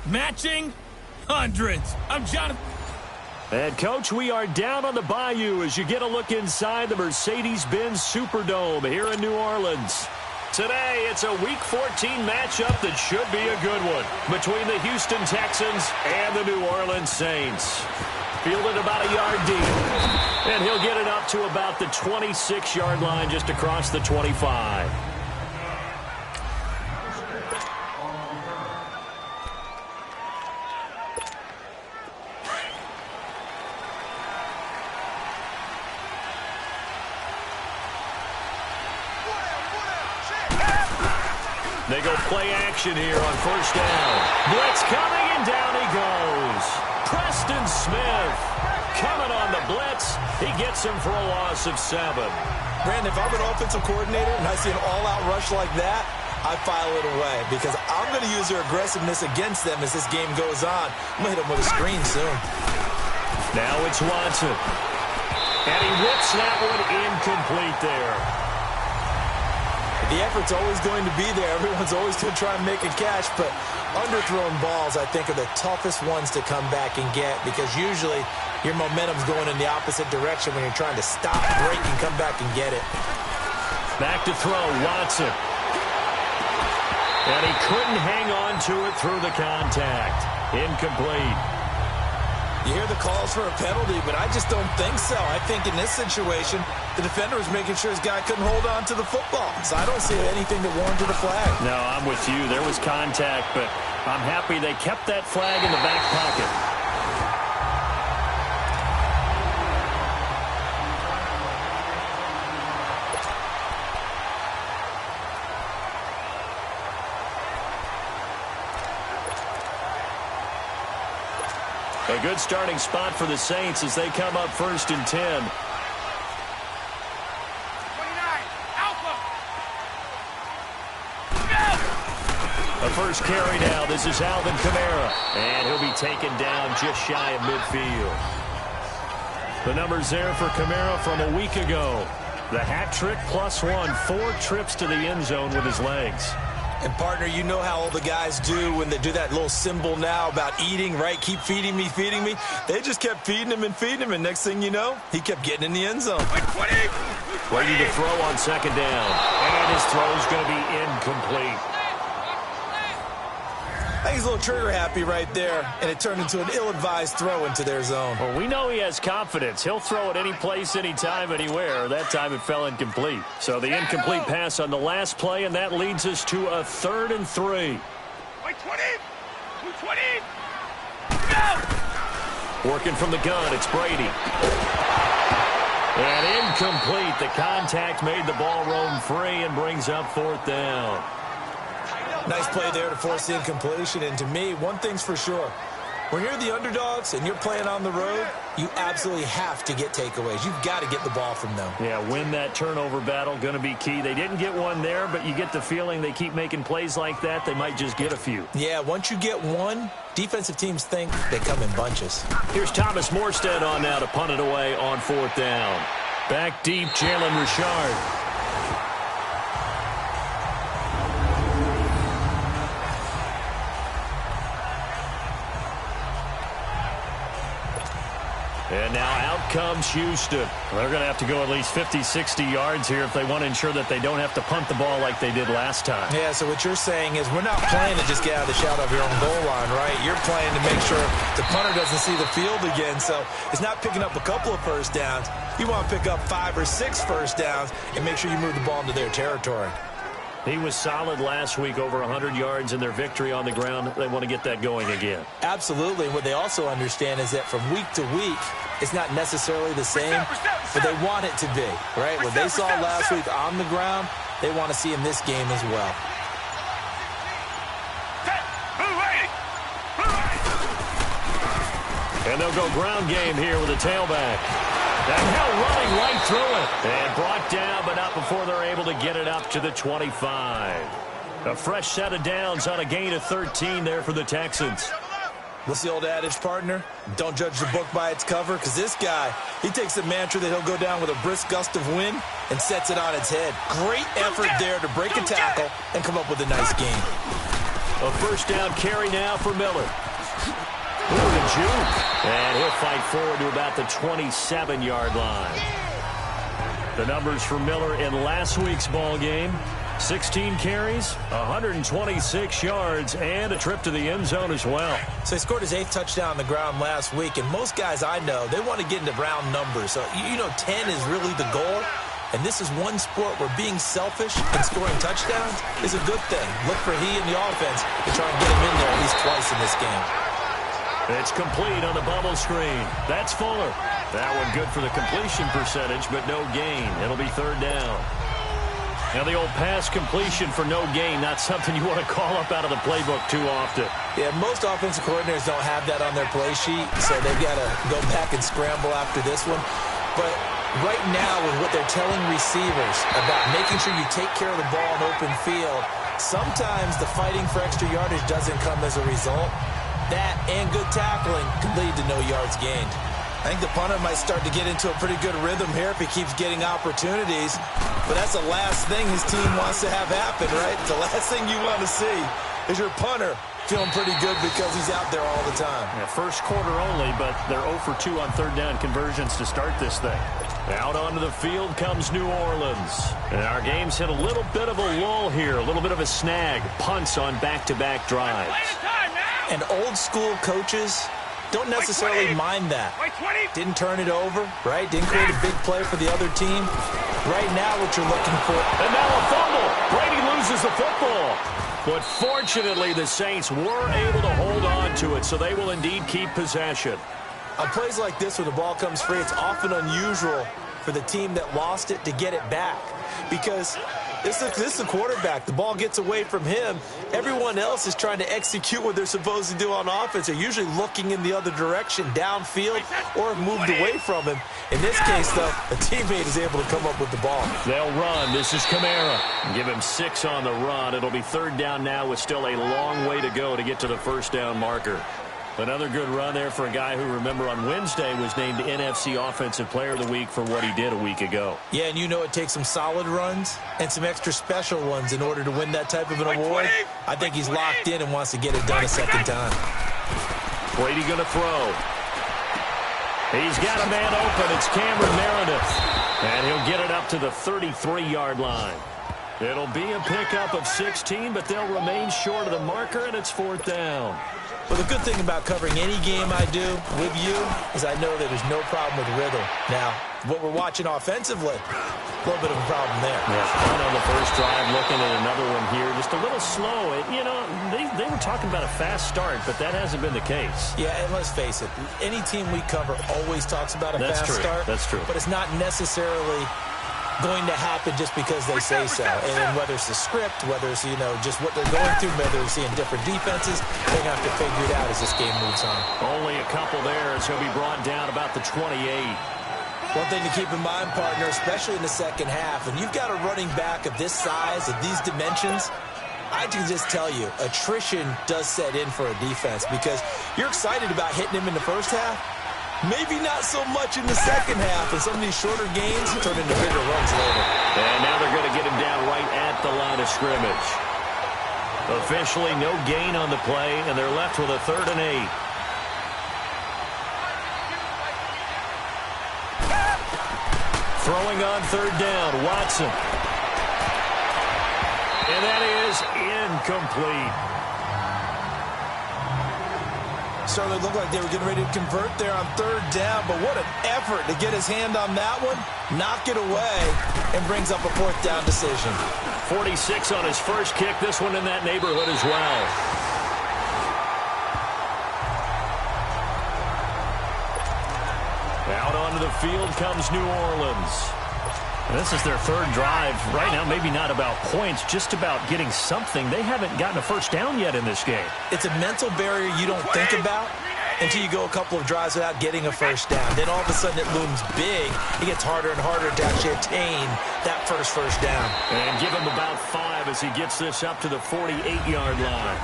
Matching hundreds. I'm Jonathan. And, Coach, we are down on the Bayou as you get a look inside the Mercedes-Benz Superdome here in New Orleans. Today, it's a Week 14 matchup that should be a good one between the Houston Texans and the New Orleans Saints. Fielded about a yard deep, and he'll get it up to about the 26-yard line just across the 25. They go play action here on first down. Blitz coming, and down he goes. Preston Smith coming on the blitz. He gets him for a loss of 7. Brandon, if I'm an offensive coordinator and I see an all-out rush like that, I file it away because I'm going to use their aggressiveness against them as this game goes on. I'm going to hit them with a screen soon. Now it's Watson. And he whips that one incomplete there. The effort's always going to be there. Everyone's always going to try and make a catch, but underthrown balls, I think, are the toughest ones to come back and get because usually your momentum's going in the opposite direction when you're trying to stop, break, and come back and get it. Back to throw, Watson. And he couldn't hang on to it through the contact. Incomplete. You hear the calls for a penalty, but I just don't think so. I think in this situation, the defender was making sure his guy couldn't hold on to the football. So I don't see anything that warranted a flag. No, I'm with you. There was contact, but I'm happy they kept that flag in the back pocket. A good starting spot for the Saints as they come up 1st and 10. 29, Alpha. A first carry now. This is Alvin Kamara. And he'll be taken down just shy of midfield. The numbers there for Kamara from a week ago. The hat trick +1. 4 trips to the end zone with his legs. And, partner, you know how all the guys do when they do that little symbol now about eating, right? Keep feeding me, feeding me. They just kept feeding him and feeding him, and next thing you know, he kept getting in the end zone. Ready to throw on 2nd down. And his throw's going to be incomplete. I think he's a little trigger happy right there, and it turned into an ill-advised throw into their zone. Well, we know he has confidence. He'll throw it any place, anytime, anywhere. That time it fell incomplete. So the incomplete pass on the last play, and that leads us to a 3rd and 3. Wait, 20. 20. Go! Working from the gun, it's Brady. And incomplete. The contact made the ball roam free and brings up 4th down. Nice play there to force the incompletion. And to me, one thing's for sure. When you're the underdogs and you're playing on the road, you absolutely have to get takeaways. You've got to get the ball from them. Yeah, win that turnover battle, going to be key. They didn't get one there, but you get the feeling they keep making plays like that, they might just get a few. Yeah, once you get one, defensive teams think they come in bunches. Here's Thomas Morstead on now to punt it away on 4th down. Back deep, Jalen Richard. And now out comes Houston. They're going to have to go at least 50, 60 yards here if they want to ensure that they don't have to punt the ball like they did last time. Yeah, so what you're saying is we're not playing to just get out of the shadow of your own goal line, right? You're playing to make sure the punter doesn't see the field again. So it's not picking up a couple of first downs. You want to pick up 5 or 6 first downs and make sure you move the ball into their territory. He was solid last week, over 100 yards in their victory on the ground. They want to get that going again. Absolutely. What they also understand is that from week to week, it's not necessarily the same, but they want it to be, right? What they saw last week on the ground, they want to see in this game as well. And they'll go ground game here with a tailback. And now running right through it. And brought down, but not before they're able to get it up to the 25. A fresh set of downs on a gain of 13 there for the Texans. What's the old adage, partner? Don't judge the book by its cover, because this guy, he takes the mantra that he'll go down with a brisk gust of wind and sets it on its head. Great effort there to break a tackle and come up with a nice gain. A first down carry now for Miller. Ooh, the juke. And he'll fight forward to about the 27-yard line. The numbers for Miller in last week's ball game: 16 carries, 126 yards, and a trip to the end zone as well. So he scored his 8th touchdown on the ground last week, and most guys I know, they want to get into round numbers. So, 10 is really the goal. And this is one sport where being selfish and scoring touchdowns is a good thing. Look for he and the offense to try and get him in there at least twice in this game. It's complete on the bubble screen. That's Fuller. That one good for the completion percentage, but no gain. It'll be third down. Now the old pass completion for no gain, not something you want to call up out of the playbook too often. Yeah, most offensive coordinators don't have that on their play sheet, so they've got to go back and scramble after this one. But right now, with what they're telling receivers about making sure you take care of the ball in open field, sometimes the fighting for extra yardage doesn't come as a result. That and good tackling could lead to no yards gained. I think the punter might start to get into a pretty good rhythm here if he keeps getting opportunities. But that's the last thing his team wants to have happen, right? The last thing you want to see is your punter feeling pretty good because he's out there all the time. Yeah, first quarter only, but they're 0 for 2 on third down conversions to start this thing. Out onto the field comes New Orleans. And our game's hit a little bit of a lull here, a little bit of a snag. Punts on back-to-back drives. And old school coaches don't necessarily mind that. Didn't turn it over, right? Didn't create a big play for the other team. Right now, what you're looking for. And now a fumble. Brady loses the football. But fortunately, the Saints were able to hold on to it, so they will indeed keep possession. On plays like this where the ball comes free, it's often unusual for the team that lost it to get it back. Because this is the quarterback. The ball gets away from him. Everyone else is trying to execute what they're supposed to do on offense. They're usually looking in the other direction, downfield, or moved away from him. In this case, though, a teammate is able to come up with the ball. They'll run. This is Kamara. Give him 6 on the run. It'll be third down now with still a long way to go to get to the first down marker. Another good run there for a guy who, remember, on Wednesday was named NFC Offensive Player of the Week for what he did a week ago. Yeah, and it takes some solid runs and some extra special ones in order to win that type of an award. I think he's locked in and wants to get it done a second time. Brady going to throw. He's got a man open. It's Cameron Meredith. And he'll get it up to the 33-yard line. It'll be a pickup of 16, but they'll remain short of the marker, and it's fourth down. Well, the good thing about covering any game I do with you is I know that there's no problem with rhythm. Now, what we're watching offensively, a little bit of a problem there. Yeah, fun on the first drive, looking at another one here. Just a little slow. They were talking about a fast start, but that hasn't been the case. Yeah, and let's face it, any team we cover always talks about a fast start. That's true. But it's not necessarily going to happen just because they say so. And whether it's the script, whether it's, just what they're going through, whether they're seeing different defenses, they're going to have to figure it out as this game moves on. Only a couple there as he'll be brought down about the 28. One thing to keep in mind, partner, especially in the second half, and you've got a running back of this size, of these dimensions, I can just tell you, attrition does set in for a defense because you're excited about hitting him in the first half. Maybe not so much in the second half, and some of these shorter gains turn into bigger runs later. And now they're going to get him down right at the line of scrimmage. Officially no gain on the play, and they're left with a 3rd and 8. Throwing on 3rd down, Watson. And that is incomplete. Certainly looked like they were getting ready to convert there on 3rd down, but what an effort to get his hand on that one, knock it away, and brings up a 4th down decision. 46 on his first kick, this one in that neighborhood as well. Out onto the field comes New Orleans. And this is their 3rd drive. Right now, maybe not about points, just about getting something. They haven't gotten a first down yet in this game. It's a mental barrier you don't think about until you go a couple of drives without getting a first down. Then all of a sudden it looms big. It gets harder and harder to actually attain that first down. And give him about 5 as he gets this up to the 48-yard line.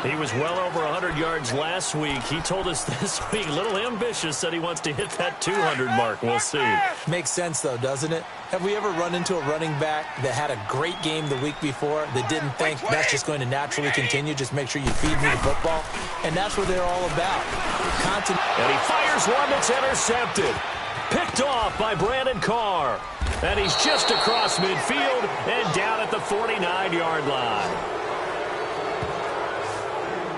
He was well over 100 yards last week. He told us this week, a little ambitious, said he wants to hit that 200 mark. We'll see. Makes sense, though, doesn't it? Have we ever run into a running back that had a great game the week before that didn't think that's just going to naturally continue? Just make sure you feed me the football. And that's what they're all about. And he fires one that's intercepted. Picked off by Brandon Carr. And he's just across midfield and down at the 49-yard line.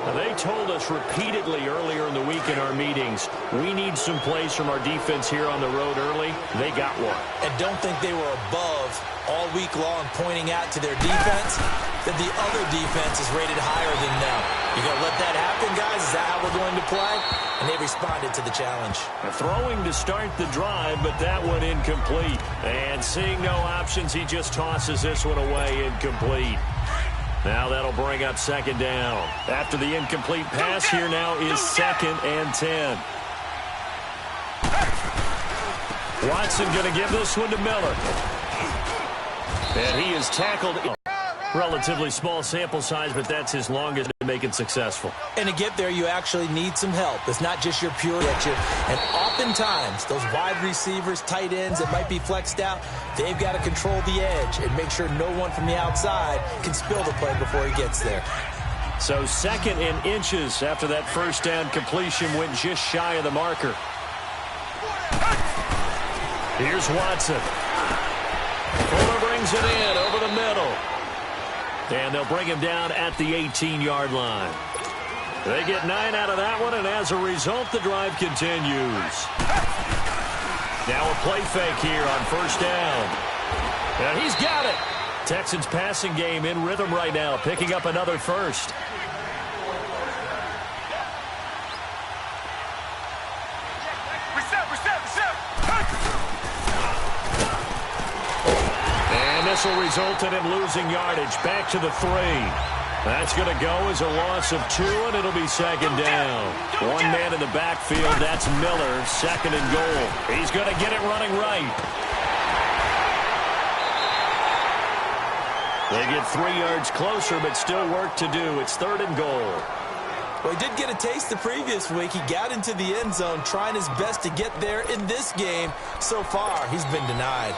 Now, they told us repeatedly earlier in the week in our meetings, we need some plays from our defense here on the road early. They got one. And don't think they were above all week long pointing out to their defense that the other defense is rated higher than them. You going to let that happen, guys? Is that how we're going to play? And they responded to the challenge. Throwing to start the drive, but that one incomplete. And seeing no options, he just tosses this one away incomplete. Now that'll bring up second down. After the incomplete pass, here now is 2nd and 10. Watson going to give this one to Miller. And he is tackled. Relatively small sample size, but that's his longest to make it successful. And to get there, you actually need some help. It's not just your pure at you. And oftentimes, those wide receivers, tight ends that might be flexed out, they've got to control the edge and make sure no one from the outside can spill the play before he gets there. So 2nd and inches after that first down completion went just shy of the marker. Here's Watson. Fuller brings it in over the middle. And they'll bring him down at the 18-yard line. They get 9 out of that one, and as a result, the drive continues. Now a play fake here on first down. And he's got it. Texans passing game in rhythm right now, picking up another first. This will result in him losing yardage. Back to the 3. That's going to go as a loss of 2, and it'll be second down. One man in the backfield. That's Miller. 2nd and goal. He's going to get it running right. They get 3 yards closer, but still work to do. It's 3rd and goal. Well, he did get a taste the previous week. He got into the end zone, trying his best to get there in this game. So far, he's been denied.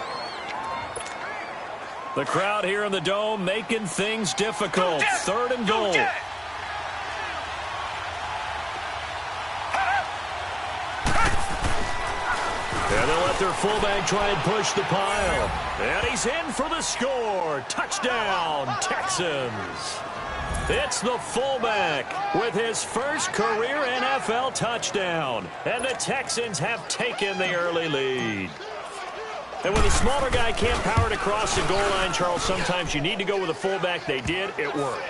The crowd here in the Dome making things difficult. 3rd and goal. Yeah, they'll let their fullback try and push the pile. And he's in for the score. Touchdown, Texans. It's the fullback with his first career NFL touchdown. And the Texans have taken the early lead. And when the smaller guy can't power it across the goal line, Charles, sometimes you need to go with a fullback. They did. It worked.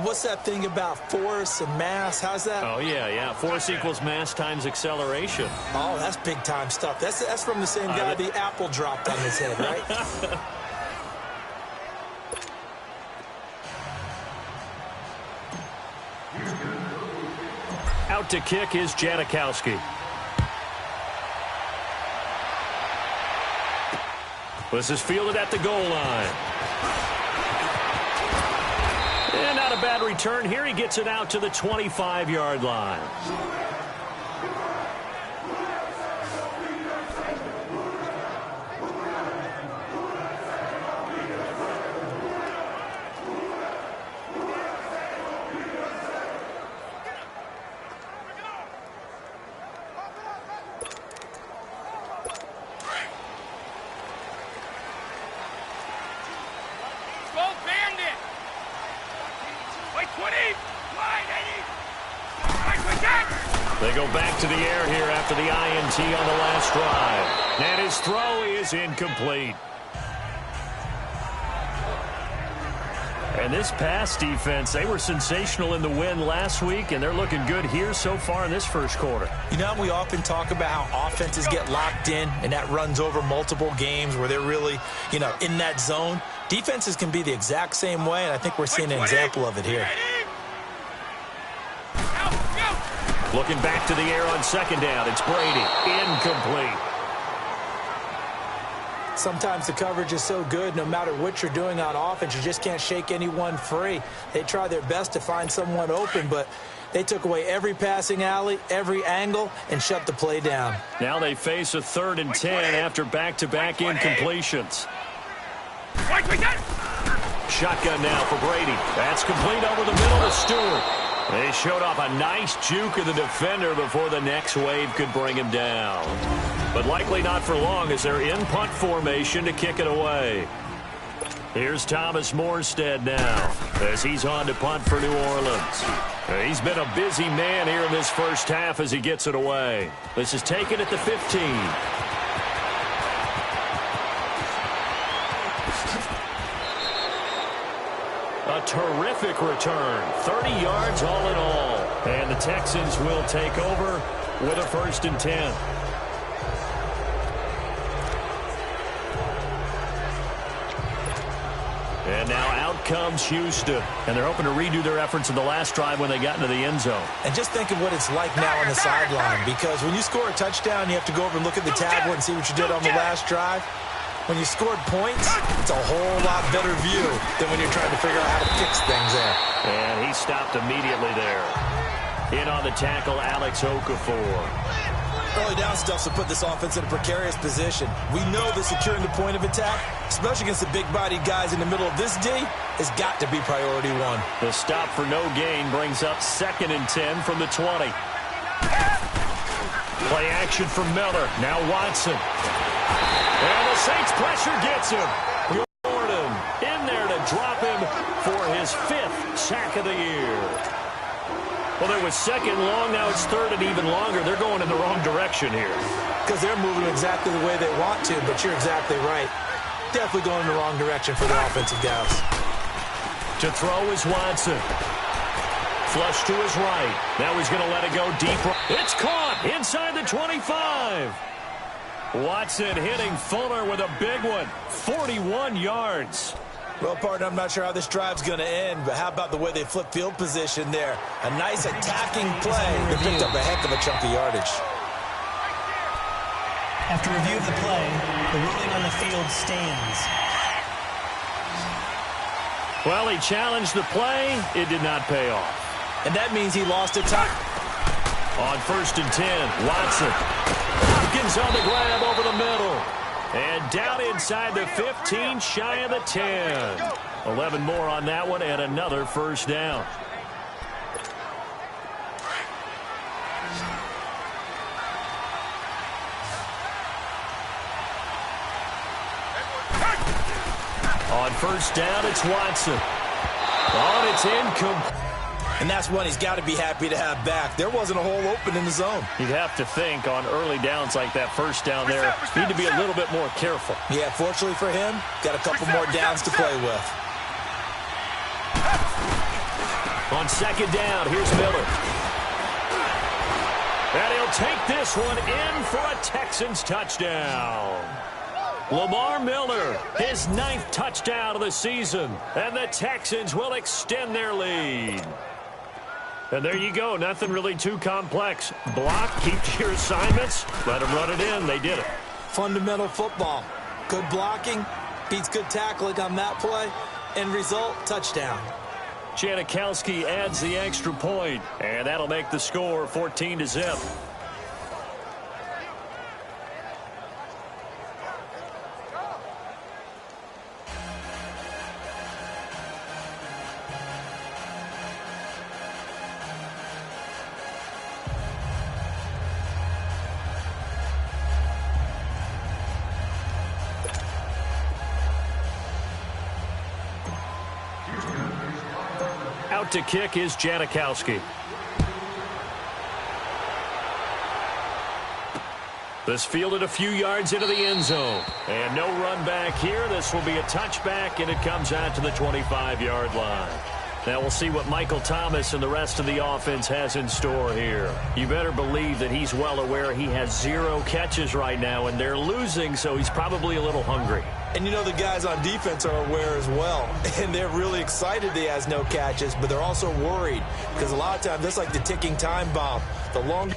What's that thing about force and mass? How's that? Oh, yeah. Force equals mass times acceleration. Oh, that's big-time stuff. That's from the same guy the apple dropped on his head, right? Out to kick is Janikowski. This is fielded at the goal line. And not a bad return here. He gets it out to the 25-yard line. They go back to the air here after the INT on the last drive. And his throw is incomplete. And this pass defense, they were sensational in the win last week, and they're looking good here so far in this first quarter. You know, we often talk about how offenses get locked in, and that runs over multiple games where they're really, in that zone. Defenses can be the exact same way, and I think we're seeing an example of it here. Looking back to the air on second down. It's Brady. Incomplete. Sometimes the coverage is so good, no matter what you're doing on offense, you just can't shake anyone free. They try their best to find someone open, but they took away every passing alley, every angle, and shut the play down. Now they face a 3rd and 10 after back-to-back incompletions. Shotgun now for Brady. That's complete over the middle to Stewart. They showed off a nice juke of the defender before the next wave could bring him down. But likely not for long as they're in punt formation to kick it away. Here's Thomas Morstead now as he's on to punt for New Orleans. He's been a busy man here in this first half as he gets it away. This is taken at the 15. A terrific return, 30 yards all in all. And the Texans will take over with a 1st and 10. And now out comes Houston. And they're hoping to redo their efforts in the last drive when they got into the end zone. And just think of what it's like now on the sideline, because when you score a touchdown, you have to go over and look at the tablet and see what you did on the last drive. When you scored points, it's a whole lot better view than when you're trying to figure out how to fix things there. And he stopped immediately there. In on the tackle, Alex Okafor. Early down stuffs will put this offense in a precarious position. We know that securing the point of attack, especially against the big-bodied guys in the middle of this D, has got to be priority one. The stop for no gain brings up 2nd and 10 from the 20. Play action for Miller. Now Watson. And the Saints pressure gets him. Gordon in there to drop him for his 5th sack of the year. Well, there was 2nd long. Now it's 3rd and even longer. They're going in the wrong direction here. Because they're moving exactly the way they want to, but you're exactly right. Definitely going in the wrong direction for the offensive guys. To throw is Watson. Flush to his right. Now he's going to let it go deep. It's caught inside the 25. Watson hitting Fuller with a big one. 41 yards. Well, partner, I'm not sure how this drive's going to end, but how about the way they flip field position there? A nice attacking play that picked up a heck of a chunk of yardage. After review of the play, the ruling on the field stands. Well, he challenged the play. It did not pay off. And that means he lost a time. On 1st and 10, Watson. Hopkins on the grab over the middle. And down inside the 15, shy of the 10. 11 more on that one, and another 1st down. On 1st down, it's Watson. Oh, it's incomplete. And that's one he's got to be happy to have back. There wasn't a hole open in the zone. You'd have to think on early downs like that 1st down there, need to be a little bit more careful. Yeah, fortunately for him, got a couple more downs to play with. On 2nd down, here's Miller. And he'll take this one in for a Texans touchdown. Lamar Miller, his 9th touchdown of the season. And the Texans will extend their lead. And there you go. Nothing really too complex. Block, keep to your assignments, let them run it in. They did it. Fundamental football. Good blocking, beats good tackling on that play. End result, touchdown. Janikowski adds the extra point, and that'll make the score 14-0. Out to kick is Janikowski. This fielded a few yards into the end zone. And no run back here. This will be a touchback, and it comes out to the 25-yard line. Now we'll see what Michael Thomas and the rest of the offense has in store here. You better believe that he's well aware he has 0 catches right now, and they're losing, so he's probably a little hungry. And you know the guys on defense are aware as well. And they're really excited he has no catches, but they're also worried because a lot of times that's like the ticking time bomb. The longer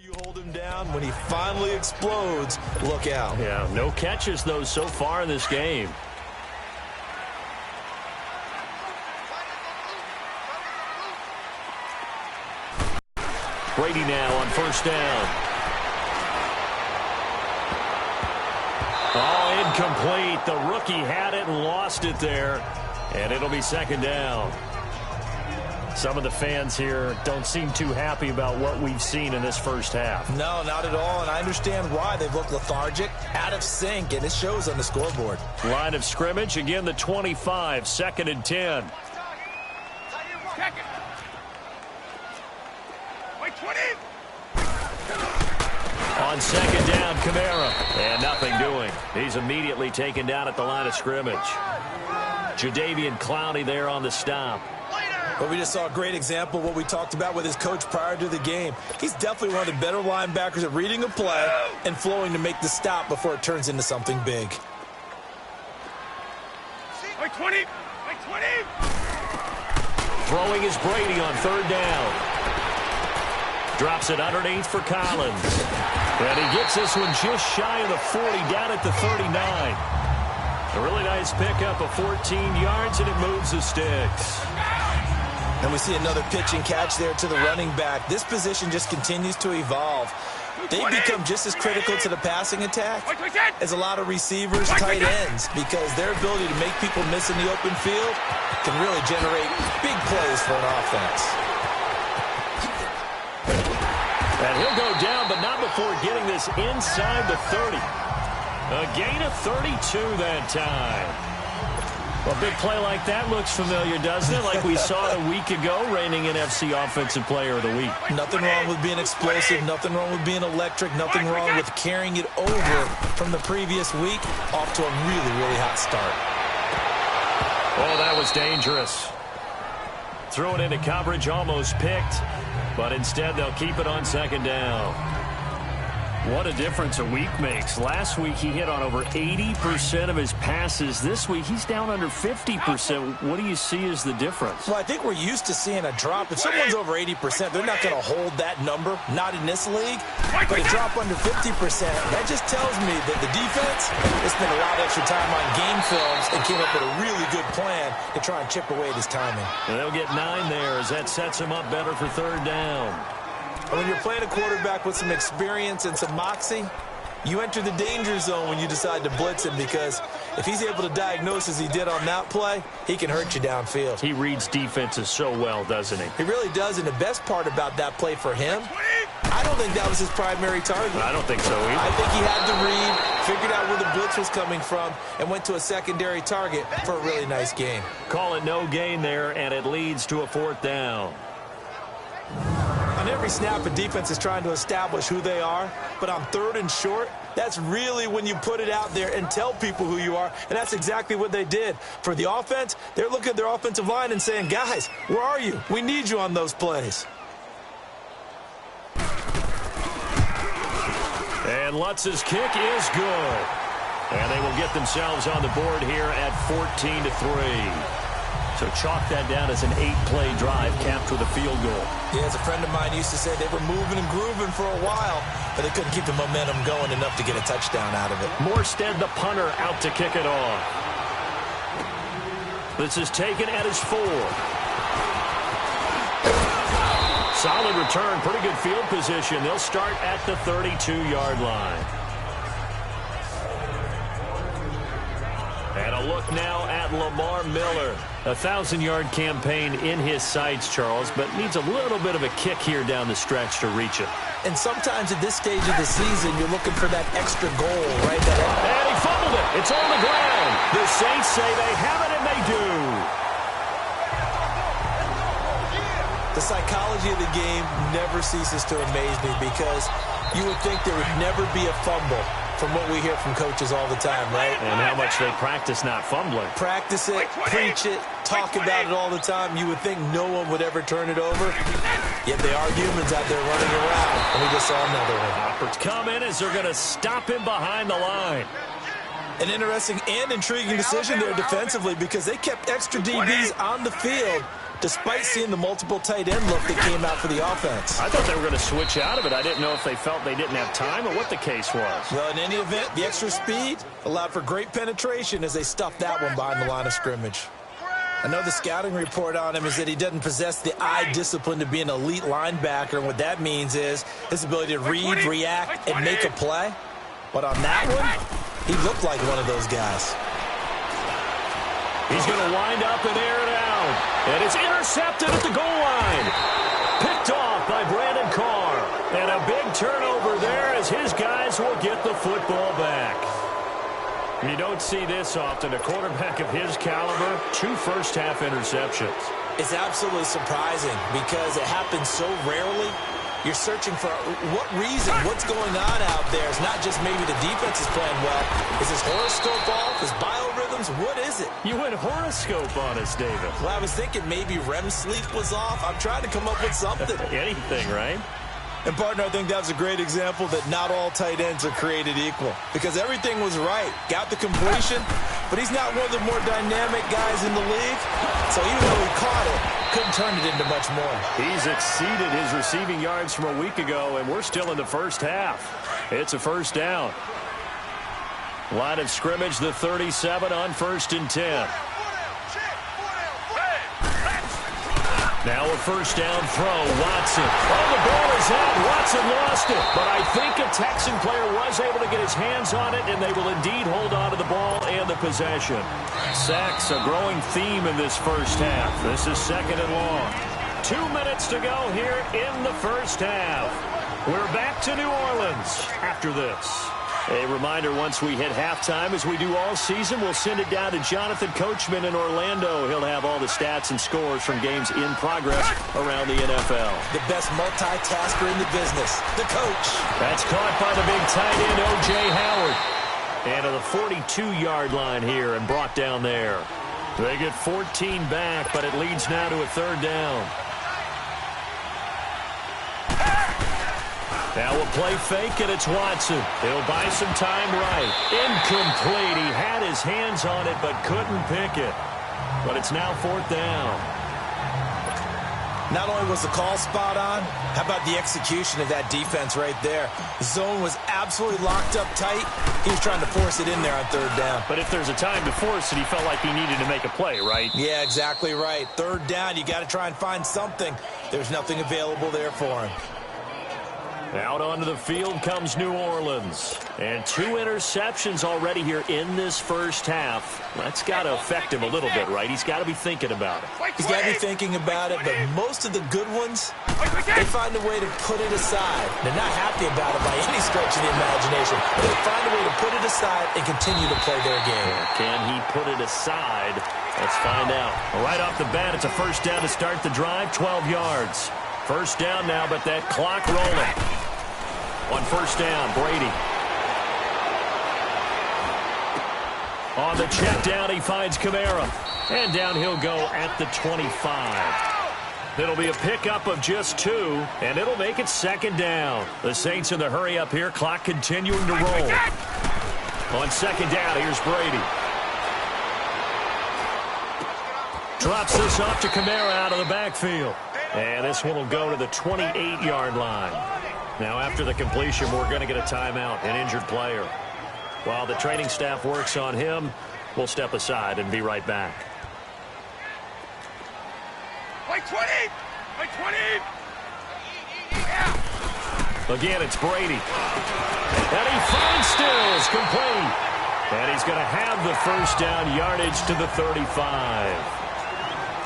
You hold him down. When he finally explodes, look out. Yeah, no catches, though, so far in this game. Brady now on first down. Oh, incomplete. The rookie had it and lost it there. And it'll be second down. Some of the fans here don't seem too happy about what we've seen in this first half. No, not at all, and I understand why. They've looked lethargic, out of sync, and it shows on the scoreboard. Line of scrimmage, again the 25, 2nd and 10. Check it. Wait, 20. On second down, Kamara. And nothing doing. He's immediately taken down at the line of scrimmage. Jadeveon Clowney there on the stop. But we just saw a great example of what we talked about with his coach prior to the game. He's definitely one of the better linebackers at reading a play and flowing to make the stop before it turns into something big. Wait, 20. Wait, 20. Throwing is Brady on third down. Drops it underneath for Collins. And he gets this one just shy of the 40, down at the 39. A really nice pickup of 14 yards, and it moves the sticks. And we see another pitch and catch there to the running back. This position just continues to evolve. They become just as critical to the passing attack as a lot of receivers, tight ends, because their ability to make people miss in the open field can really generate big plays for an offense. And he'll go down, but not before getting this inside the 30. A gain of 32 that time. Well, a big play like that looks familiar, doesn't it? Like we saw it a week ago, reigning NFC Offensive Player of the Week. Nothing wrong with being explosive. Nothing wrong with being electric. Nothing wrong with carrying it over from the previous week off to a really, really hot start. Oh, that was dangerous. Threw it into coverage, almost picked. But instead, they'll keep it on second down. What a difference a week makes. Last week, he hit on over 80% of his passes. This week, he's down under 50%. What do you see as the difference? Well, I think we're used to seeing a drop. If someone's over 80%, they're not going to hold that number, not in this league. But a drop under 50%, that just tells me that the defense has spent a lot of extra time on game films and came up with a really good plan to try and chip away at his timing. And they'll get 9 there as that sets him up better for third down. And when you're playing a quarterback with some experience and some moxie, you enter the danger zone when you decide to blitz him, because if he's able to diagnose as he did on that play, he can hurt you downfield. He reads defenses so well, doesn't he? He really does, and the best part about that play for him, I don't think that was his primary target. I don't think so either. I think he had to read, figured out where the blitz was coming from, and went to a secondary target for a really nice gain. Call it no gain there, and it leads to a fourth down. On every snap, a defense is trying to establish who they are, but on third and short, that's really when you put it out there and tell people who you are, and that's exactly what they did. For the offense, they're looking at their offensive line and saying, guys, where are you? We need you on those plays. And Lutz's kick is good. And they will get themselves on the board here at 14-3. So chalk that down as an 8-play drive capped with a field goal. Yeah, as a friend of mine used to say, they were moving and grooving for a while, but they couldn't keep the momentum going enough to get a touchdown out of it. Morstead, the punter, out to kick it off. This is taken at his 4. Solid return, pretty good field position. They'll start at the 32-yard line. And a look now at Lamar Miller. A 1,000-yard campaign in his sights, Charles, but needs a little bit of a kick here down the stretch to reach it. And sometimes at this stage of the season, you're looking for that extra goal, right? And he fumbled it. It's on the ground. The Saints say they have it, and they do. The psychology of the game never ceases to amaze me, because you would think there would never be a fumble from what we hear from coaches all the time, right? And how much they practice not fumbling. Practice it, preach it, talk about it all the time. You would think no one would ever turn it over. Yet they are humans out there running around, and we just saw another one. Hopper's come in as they're going to stop him behind the line. An interesting and intriguing decision there defensively, because they kept extra DBs on the field despite seeing the multiple tight end look that came out for the offense. I thought they were going to switch out of it. I didn't know if they felt they didn't have time or what the case was. Well, in any event, the extra speed allowed for great penetration as they stuffed that one behind the line of scrimmage. I know the scouting report on him is that he doesn't possess the eye discipline to be an elite linebacker. And what that means is his ability to read, react, and make a play. But on that one, he looked like one of those guys. He's going to wind up and air it out. And it's intercepted at the goal line. Picked off by Brandon Carr. And a big turnover there as his guys will get the football back. You don't see this often. A quarterback of his caliber, 2 first-half interceptions. It's absolutely surprising because it happens so rarely. You're searching for what reason, what's going on out there. It's not just maybe the defense is playing well. Is his horoscope off? His biorhythms? What is it? You went horoscope on us, David. Well, I was thinking maybe REM sleep was off. I'm trying to come up with something. Anything, right? And, partner, I think that was a great example that not all tight ends are created equal because everything was right. Got the completion, but he's not one of the more dynamic guys in the league. So even though he caught it, couldn't turn it into much more. He's exceeded his receiving yards from a week ago, and we're still in the first half. It's a first down. Line of scrimmage, the 37 on 1st and 10. Now a first down throw, Watson. Oh, the ball is out. Watson lost it. But I think a Texan player was able to get his hands on it, and they will indeed hold on to the ball and the possession. Sacks, a growing theme in this first half. This is 2nd and long. 2 minutes to go here in the first half. We're back to New Orleans after this. A reminder, once we hit halftime, as we do all season, we'll send it down to Jonathan Coachman in Orlando. He'll have all the stats and scores from games in progress around the NFL. The best multitasker in the business, the coach. That's caught by the big tight end, O.J. Howard. And to the 42-yard line here and brought down there. They get 14 back, but it leads now to a 3rd down. Now a play fake, and it's Watson. He'll buy some time right. Incomplete. He had his hands on it, but couldn't pick it. But it's now 4th down. Not only was the call spot on, how about the execution of that defense right there? The zone was absolutely locked up tight. He was trying to force it in there on 3rd down. But if there's a time to force it, he felt like he needed to make a play, right? Yeah, exactly right. 3rd down, you got to try and find something. There's nothing available there for him. Out onto the field comes New Orleans. And 2 interceptions already here in this first half. That's got to affect him a little bit, right? He's got to be thinking about it. He's got to be thinking about it, but most of the good ones, they find a way to put it aside. They're not happy about it by any stretch of the imagination. But they find a way to put it aside and continue to play their game. Can he put it aside? Let's find out. Right off the bat, it's a first down to start the drive, 12 yards. First down now, but that clock rolling. On first down, Brady. On the check down, he finds Kamara. And down he'll go at the 25. It'll be a pickup of just 2, and it'll make it 2nd down. The Saints in the hurry up here, clock continuing to roll. On 2nd down, here's Brady. Drops this off to Kamara out of the backfield. And this one will go to the 28-yard line. Now, after the completion, we're going to get a timeout, an injured player. While the training staff works on him, we'll step aside and be right back. Play 20! Play 20! Yeah. Again, it's Brady. And he finds Stills, complete. And he's going to have the first down yardage to the 35.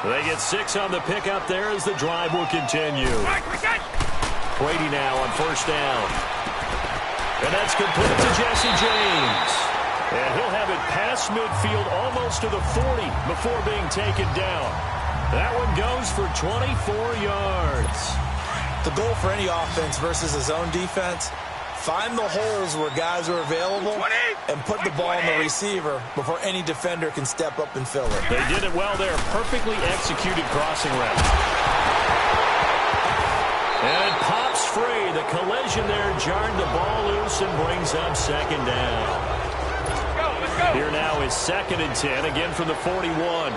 They get 6 on the pickup there as the drive will continue. Brady now on first down. And that's complete to Jesse James. And he'll have it past midfield almost to the 40 before being taken down. That one goes for 24 yards. The goal for any offense versus his own defense, find the holes where guys are available and put the ball in the receiver before any defender can step up and fill it. They did it well there. Perfectly executed crossing route. And it pops free. The collision there jarred the ball loose and brings up 2nd down. Let's go. Here now is 2nd and 10, again from the 41.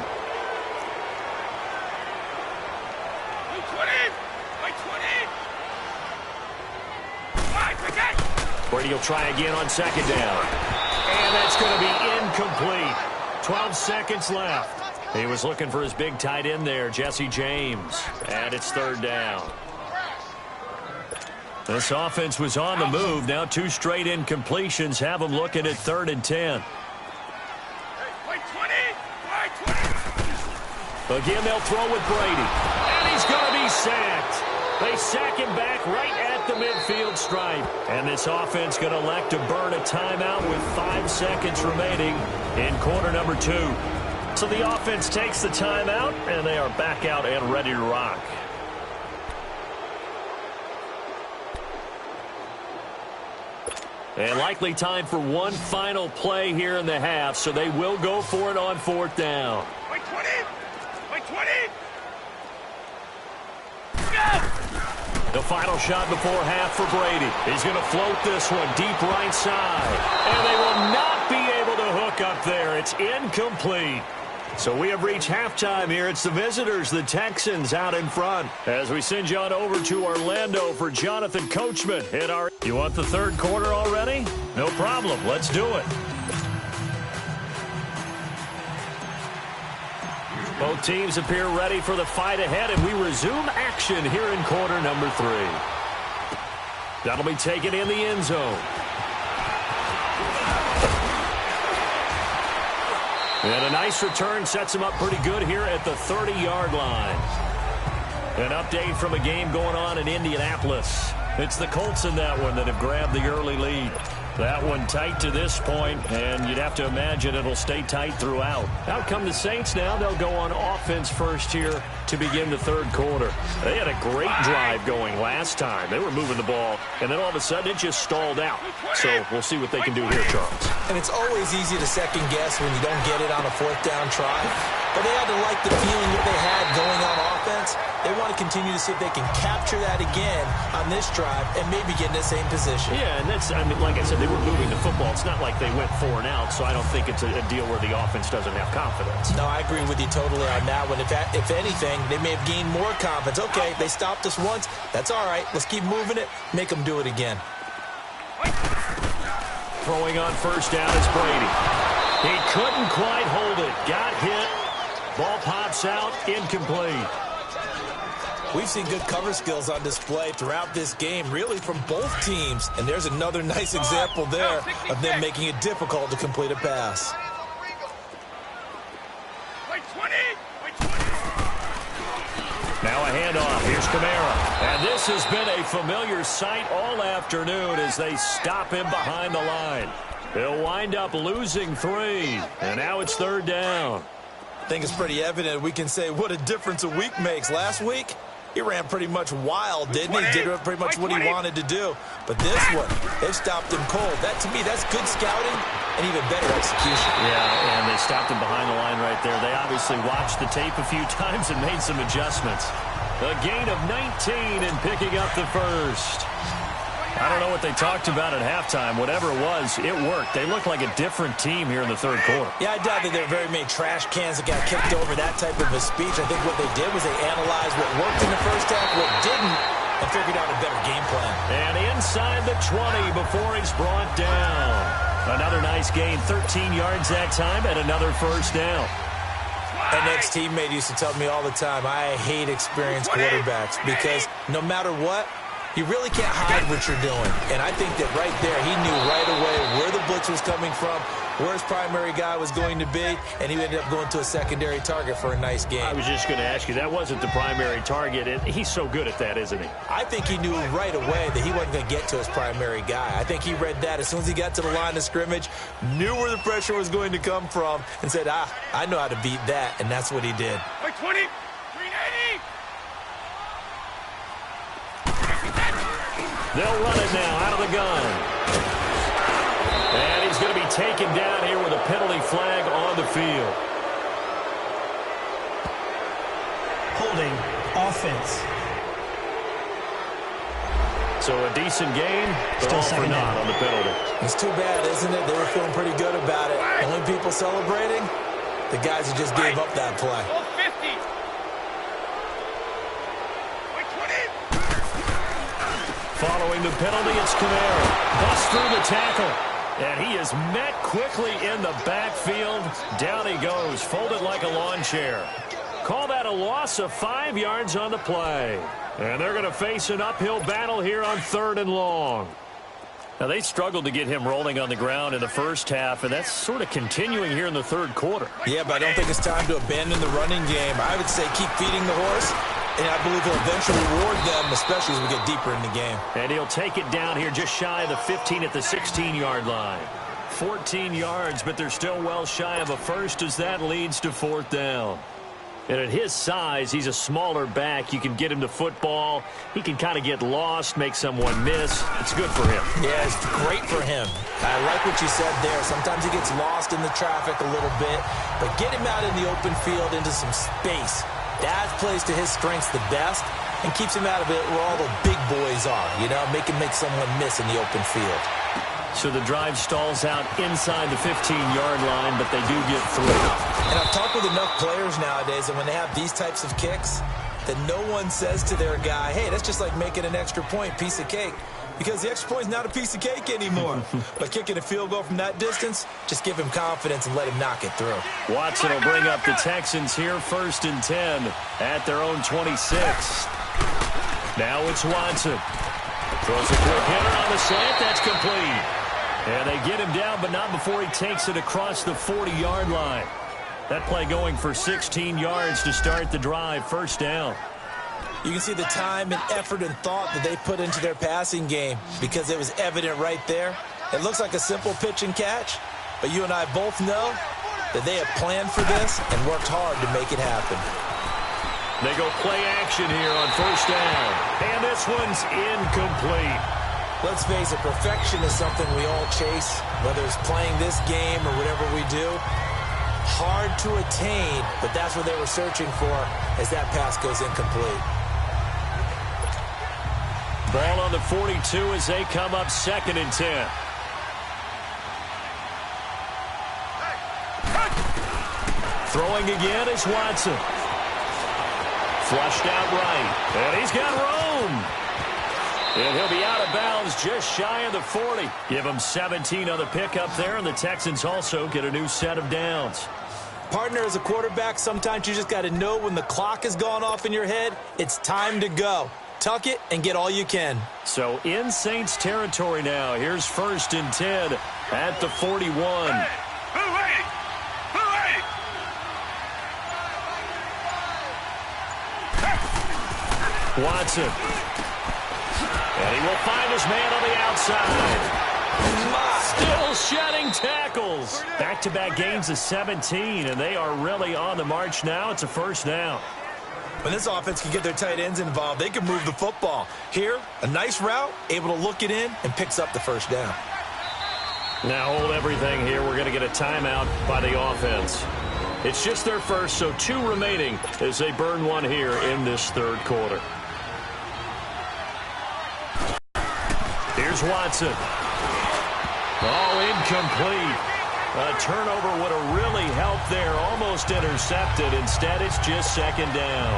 Brady will try again on second down. And that's going to be incomplete. 12 seconds left. He was looking for his big tight end there, Jesse James. And it's third down. This offense was on the move. Now 2 straight incompletions have them looking at 3rd and 10. Again, they'll throw with Brady. And he's going to be sacked. They sack him back right at the midfield stripe. And this offense going to elect to burn a timeout with 5 seconds remaining in quarter number 2. So the offense takes the timeout, and they are back out and ready to rock. And likely time for one final play here in the half, so they will go for it on 4th down. Wait 20! Wait 20! The final shot before half for Brady. He's going to float this one deep right side. And they will not be able to hook up there. It's incomplete. So we have reached halftime here. It's the visitors, the Texans, out in front. As we send you on over to Orlando for Jonathan Coachman. You want the third quarter already? No problem. Let's do it. Both teams appear ready for the fight ahead, and we resume action here in quarter number 3. That'll be taken in the end zone. And a nice return sets him up pretty good here at the 30-yard line. An update from a game going on in Indianapolis. It's the Colts in that one that have grabbed the early lead. That one tight to this point, and you'd have to imagine it'll stay tight throughout. Out come the Saints now. They'll go on offense first here to begin the third quarter. They had a great drive going last time. They were moving the ball, and then all of a sudden it just stalled out. So we'll see what they can do here, Charles. And it's always easy to second guess when you don't get it on a 4th down try. But they had to like the feeling that they had going on offense. They want to continue to see if they can capture that again on this drive and maybe get in the same position. Yeah, and that's, I mean, like I said, they were moving the football. It's not like they went 4 and out, so I don't think it's a deal where the offense doesn't have confidence. No, I agree with you totally on that one. If anything, they may have gained more confidence. Okay, they stopped us once. That's all right. Let's keep moving it. Make them do it again. Throwing on first down is Brady. He couldn't quite hold it. Got hit. Ball pops out. Incomplete. We've seen good cover skills on display throughout this game, really from both teams. And there's another nice example there of them making it difficult to complete a pass. Now a handoff. Here's Kamara. And this has been a familiar sight all afternoon as they stop him behind the line. He'll wind up losing 3. And now it's 3rd down. I think it's pretty evident we can say what a difference a week makes. Last week, he ran pretty much wild, didn't he? Did pretty much what he wanted to do. But this one, they've stopped him cold. That, to me, that's good scouting and even better execution. Yeah, and they stopped him behind the line right there. They obviously watched the tape a few times and made some adjustments. A gain of 19 and picking up the first. I don't know what they talked about at halftime. Whatever it was, it worked. They looked like a different team here in the third quarter. Yeah, I doubt that there are very many trash cans that got kicked over, that type of a speech. I think what they did was they analyzed what worked in the first half, what didn't, and figured out a better game plan. And inside the 20 before he's brought down. Another nice gain, 13 yards that time, and another first down. An ex-teammate used to tell me all the time, I hate experienced quarterbacks because no matter what, you really can't hide what you're doing. And I think that right there, he knew right away where the blitz was coming from, where his primary guy was going to be, and he ended up going to a secondary target for a nice game. I was just going to ask you, that wasn't the primary target, and he's so good at that, isn't he? I think he knew right away that he wasn't going to get to his primary guy. I think he read that as soon as he got to the line of scrimmage, knew where the pressure was going to come from, and said, I know how to beat that, and that's what he did. Wait, 20, 380. They'll run it now out of the gun. And he's going to be taken down here with a penalty flag on the field. Holding offense. So a decent game, but Still all for second naught down. on the penalty. It's too bad, isn't it? They were feeling pretty good about it. The only people celebrating, the guys who just gave up that play. All 50. Wait, 20. Following the penalty, it's Kamara. Busts through the tackle. And he is met quickly in the backfield. Down he goes, folded like a lawn chair. Call that a loss of 5 yards on the play. And they're going to face an uphill battle here on 3rd and long. Now, they struggled to get him rolling on the ground in the first half, and that's sort of continuing here in the 3rd quarter. Yeah, but I don't think it's time to abandon the running game. I would say keep feeding the horse, and I believe he'll eventually reward them, especially as we get deeper in the game. And he'll take it down here just shy of the 15 at the 16-yard line. 14 yards, but they're still well shy of a first as that leads to 4th down. And at his size, he's a smaller back. You can get him to football. He can kind of get lost, make someone miss. It's good for him. Yeah, it's great for him. I like what you said there. Sometimes he gets lost in the traffic a little bit, but get him out in the open field into some space. That plays to his strengths the best and keeps him out of it where all the big boys are, you know, make him make someone miss in the open field. So the drive stalls out inside the 15-yard line, but they do get through. And I've talked with enough players nowadays that when they have these types of kicks, that no one says to their guy, hey, that's just like making an extra point, piece of cake. Because the extra point is not a piece of cake anymore. But kicking a field goal from that distance, just give him confidence and let him knock it through. Watson will bring up the Texans here, 1st and 10 at their own 26. Now it's Watson. Throws a quick hitter on the slant. That's complete. And they get him down, but not before he takes it across the 40-yard line. That play going for 16 yards to start the drive. 1st down. You can see the time and effort and thought that they put into their passing game because it was evident right there. It looks like a simple pitch and catch, but you and I both know that they have planned for this and worked hard to make it happen. They go play action here on 1st down. And this one's incomplete. Let's face it, perfection is something we all chase, whether it's playing this game or whatever we do. Hard to attain, but that's what they were searching for as that pass goes incomplete. Ball on the 42 as they come up 2nd and 10. Throwing again is Watson. Flushed out right, and he's got room. And he'll be out of bounds just shy of the 40. Give him 17 on the pickup there, and the Texans also get a new set of downs. Partner, as a quarterback, sometimes you just got to know when the clock has gone off in your head, it's time to go. Tuck it and get all you can. So in Saints territory now. Here's 1st and 10 at the 41. Hey, Watson. And he will find his man on the outside. Still shedding tackles. Back-to-back gains of 17, and they are really on the march now. It's a 1st down. When this offense can get their tight ends involved, they can move the football. Here, a nice route, able to look it in, and picks up the 1st down. Now hold everything here. We're going to get a timeout by the offense. It's just their first, so 2 remaining as they burn one here in this 3rd quarter. Here's Watson. Oh, incomplete. A turnover would have really helped there. Almost intercepted. Instead, it's just 2nd down.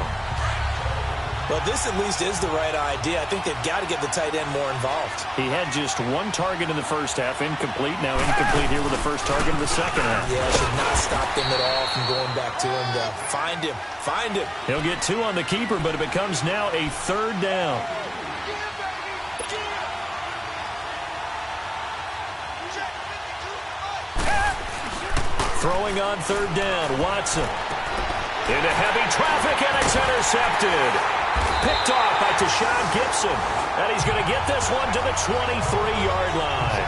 Well, this at least is the right idea. I think they've got to get the tight end more involved. He had just 1 target in the first half. Incomplete. Now incomplete here with the first target in the second half. Yeah, should not stop them at all from going back to him. Find him. Find him. He'll get 2 on the keeper, but it becomes now a 3rd down. Throwing on 3rd down, Watson. Into heavy traffic, and it's intercepted. Picked off by Tashawn Gibson. And he's going to get this one to the 23-yard line.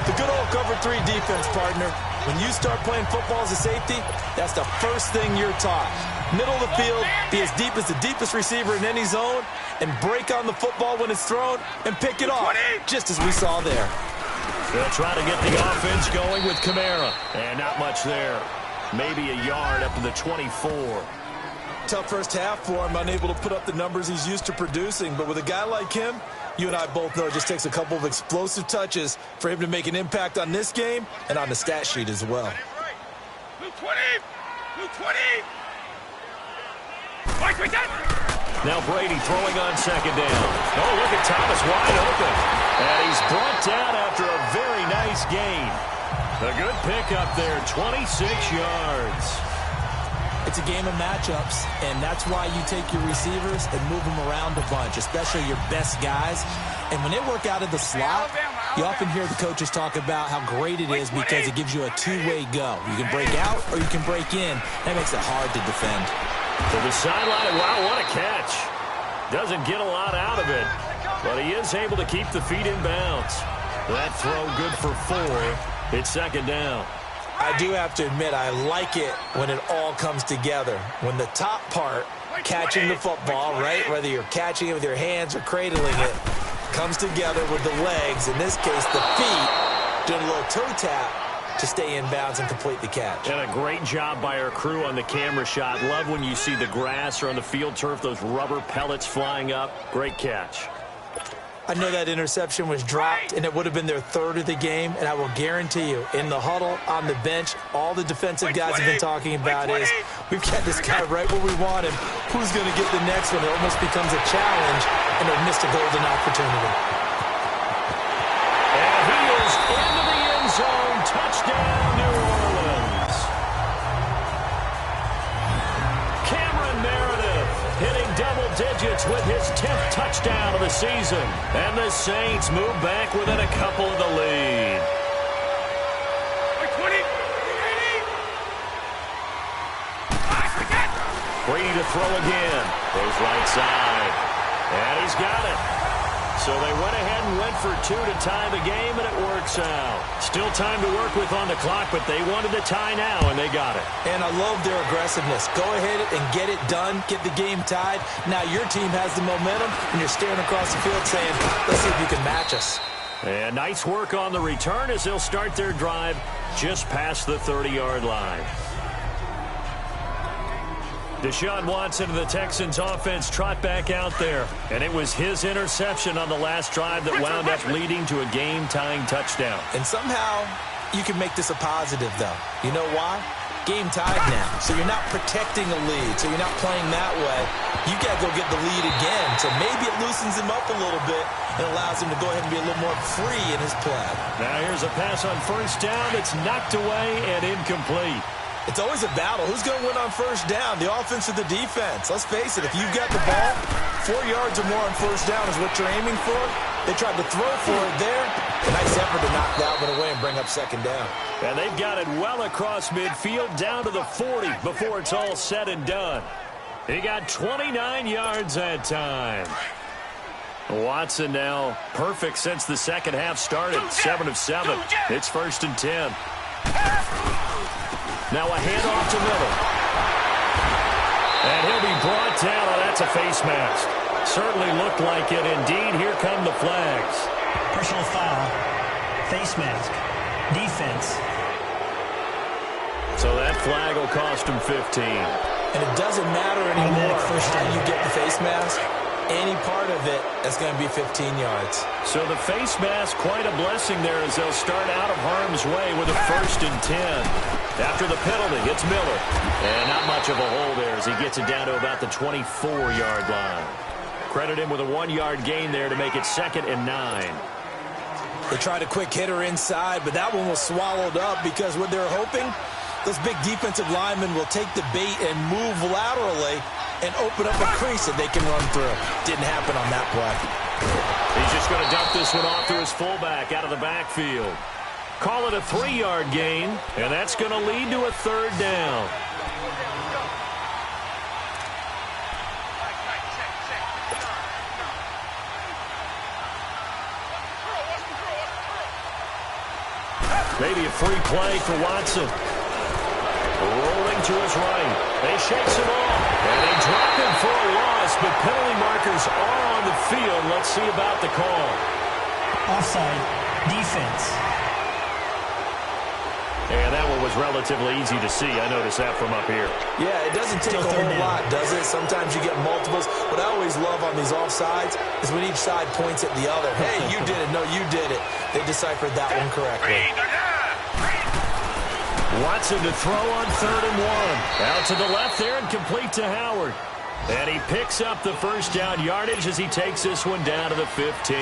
The good old cover 3 defense, partner. When you start playing football as a safety, that's the first thing you're taught. Middle of the field, be as deep as the deepest receiver in any zone, and break on the football when it's thrown, and pick it off, just as we saw there. They'll try to get the offense going with Kamara. And not much there. Maybe a yard up to the 24. Tough first half for him, unable to put up the numbers he's used to producing. But with a guy like him, you and I both know it just takes a couple of explosive touches for him to make an impact on this game and on the stat sheet as well. Blue 20! Blue 20! Mike, right there! Now Brady throwing on second down. Oh, look at Thomas wide open. And he's brought down after a very nice gain. A good pickup there, 26 yards. It's a game of matchups, and that's why you take your receivers and move them around a bunch, especially your best guys. And when they work out of the slot, you often hear the coaches talk about how great it is because it gives you a two-way go. You can break out or you can break in. That makes it hard to defend. To the sideline, wow, what a catch. Doesn't get a lot out of it, but he is able to keep the feet in bounds. That throw good for 4. It's second down. I do have to admit, I like it when it all comes together. When the top part, catching the football, right, whether you're catching it with your hands or cradling it, comes together with the legs, in this case the feet, doing a little toe tap to stay in bounds and complete the catch. And a great job by our crew on the camera shot. Love when you see the grass or on the field turf, those rubber pellets flying up. Great catch. I know that interception was dropped, and it would have been their third of the game, and I will guarantee you, in the huddle, on the bench, all the defensive guys have been talking about is, we've got this guy right where we want him. Who's going to get the next one? It almost becomes a challenge, and they've missed a golden opportunity. And he is into the end zone. Touchdown, New Orleans. Cameron Meredith hitting double digits with his 10th touchdown of the season. And the Saints move back within a couple of the lead. Brady to throw again. Goes right side. And he's got it. So they went ahead and went for 2 to tie the game, and it works out. Still time to work with on the clock, but they wanted the tie now, and they got it. And I love their aggressiveness. Go ahead and get it done, get the game tied. Now your team has the momentum, and you're staring across the field saying, let's see if you can match us. And nice work on the return as they'll start their drive just past the 30-yard line. Deshaun Watson of the Texans offense trot back out there. And it was his interception on the last drive that wound up leading to a game-tying touchdown. And somehow you can make this a positive, though. You know why? Game tied now. So you're not protecting a lead. So you're not playing that way. You got to go get the lead again. So maybe it loosens him up a little bit and allows him to go ahead and be a little more free in his play. Now here's a pass on first down. It's knocked away and incomplete. It's always a battle. Who's going to win on first down, the offense or the defense? Let's face it, if you've got the ball, 4 yards or more on first down is what you're aiming for. They tried to throw for it there. A nice effort to knock that one away and bring up second down. And they've got it well across midfield down to the 40 before it's all said and done. He got 29 yards that time. Watson now perfect since the second half started. 7 of 7. It's 1st and 10. Now a handoff to Miller. And he'll be brought down. Oh, that's a face mask. Certainly looked like it. Indeed, here come the flags. Personal foul. Face mask. Defense. So that flag will cost him 15. And it doesn't matter anymore how you get the face mask. Any part of it is going to be 15 yards. So the face mask, quite a blessing there as they'll start out of harm's way with a 1st and 10. After the penalty, it's Miller. And not much of a hole there as he gets it down to about the 24-yard line. Credit him with a 1-yard gain there to make it 2nd and 9. They tried a quick hitter inside, but that one was swallowed up because what they're hoping, those big defensive linemen will take the bait and move laterally and open up a crease that they can run through. Didn't happen on that play. He's just going to dump this one off to his fullback out of the backfield. Call it a 3-yard gain, and that's going to lead to a 3rd down. Maybe a free play for Watson. Rolling to his right. They shakes him off. And they drop him for a loss, but penalty markers are on the field. Let's see about the call. Offside. Defense. And that one was relatively easy to see. I noticed that from up here. Yeah, it doesn't take a whole lot, does it? Sometimes you get multiples. What I always love on these offsides is when each side points at the other. Hey, you did it. No, you did it. They deciphered that one correctly. Watson to throw on 3rd and 1. Out to the left there and complete to Howard. And he picks up the first down yardage as he takes this one down to the 15.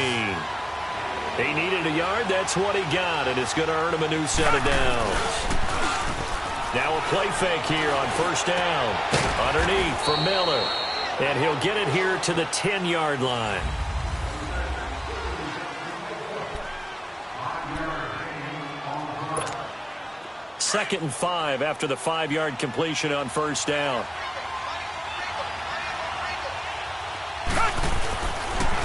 He needed a yard. That's what he got, and it's going to earn him a new set of downs. Now a play fake here on first down. Underneath for Miller. And he'll get it here to the 10-yard line. Second and 5 after the 5-yard completion on first down.